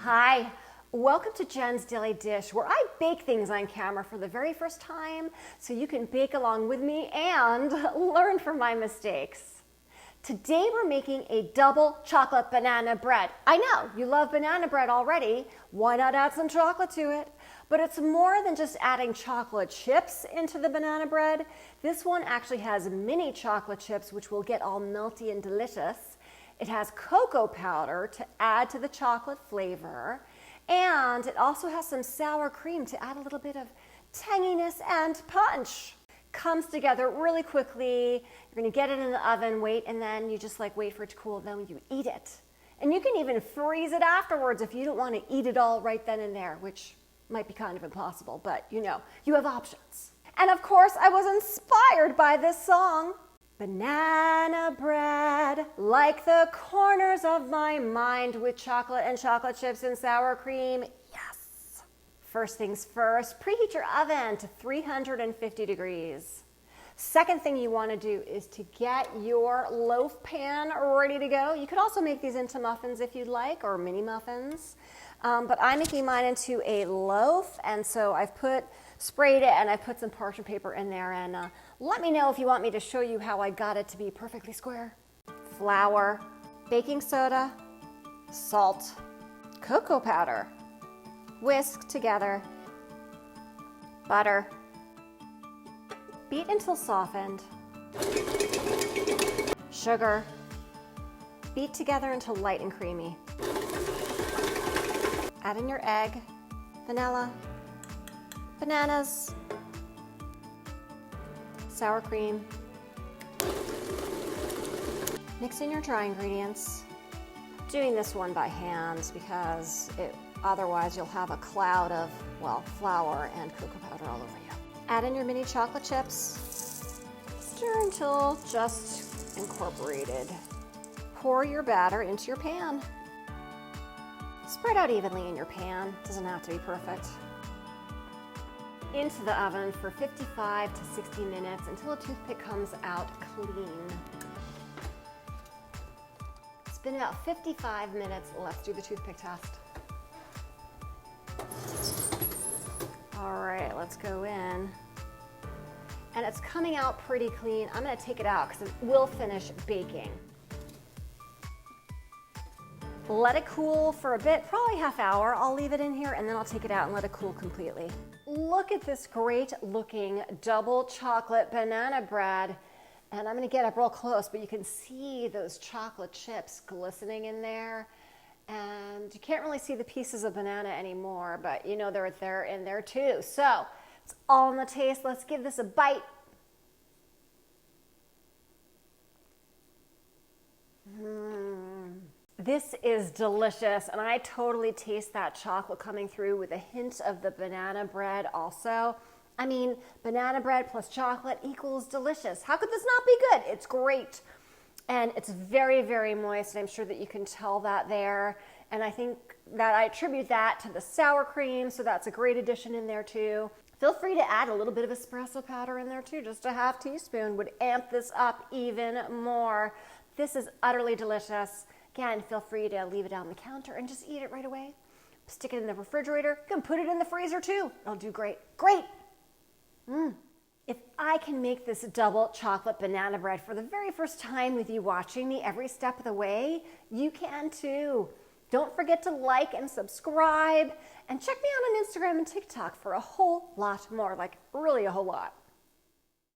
Hi, welcome to Jen's Daily Dish, where I bake things on camera for the very first time so you can bake along with me and learn from my mistakes. Today we're making a double chocolate banana bread. I know, you love banana bread already. Why not add some chocolate to it? But it's more than just adding chocolate chips into the banana bread. This one actually has mini chocolate chips, which will get all melty and delicious. It has cocoa powder to add to the chocolate flavor, and it also has some sour cream to add a little bit of tanginess and punch. Comes together really quickly. You're gonna get it in the oven, wait, and then you just wait for it to cool, then you eat it. And you can even freeze it afterwards if you don't wanna eat it all right then and there, which might be kind of impossible, but you have options. And of course, I was inspired by this song. Banana bread, like the corners of my mind, with chocolate and chocolate chips and sour cream. Yes! First things first, preheat your oven to 350 degrees. Second thing you want to do is to get your loaf pan ready to go. You could also make these into muffins if you'd like, or mini muffins. But I'm making mine into a loaf, and so I've sprayed it and I put some parchment paper in there, and let me know if you want me to show you how I got it to be perfectly square. Flour, baking soda, salt, cocoa powder, whisk together, butter, beat until softened, sugar, beat together until light and creamy. Add in your egg, vanilla, bananas, sour cream. Mix in your dry ingredients. Doing this one by hand because otherwise you'll have a cloud of, flour and cocoa powder all over you. Add in your mini chocolate chips. Stir until just incorporated. Pour your batter into your pan. Spread out evenly in your pan. Doesn't have to be perfect. Into the oven for 55 to 60 minutes until a toothpick comes out clean. It's been about 55 minutes. Let's do the toothpick test. All right, let's go in. And it's coming out pretty clean. I'm gonna take it out because it will finish baking. Let it cool for a bit, probably half hour. I'll leave it in here and then I'll take it out and let it cool completely. Look at this great looking double chocolate banana bread. And I'm gonna get up real close, but you can see those chocolate chips glistening in there. And you can't really see the pieces of banana anymore, but they're in there too. So it's all in the taste. Let's give this a bite. This is delicious, and I totally taste that chocolate coming through with a hint of the banana bread also. I mean, banana bread plus chocolate equals delicious. How could this not be good? It's great. And it's very, very moist, and I'm sure that you can tell that there. And I think that I attribute that to the sour cream, so that's a great addition in there too. Feel free to add a little bit of espresso powder in there too. Just a half teaspoon would amp this up even more. This is utterly delicious. Again, feel free to leave it on the counter and just eat it right away. Stick it in the refrigerator. You can put it in the freezer too. It'll do great. Great! If I can make this double chocolate banana bread for the very first time with you watching me every step of the way, you can too. Don't forget to like and subscribe, and check me out on Instagram and TikTok for a whole lot more, really a whole lot.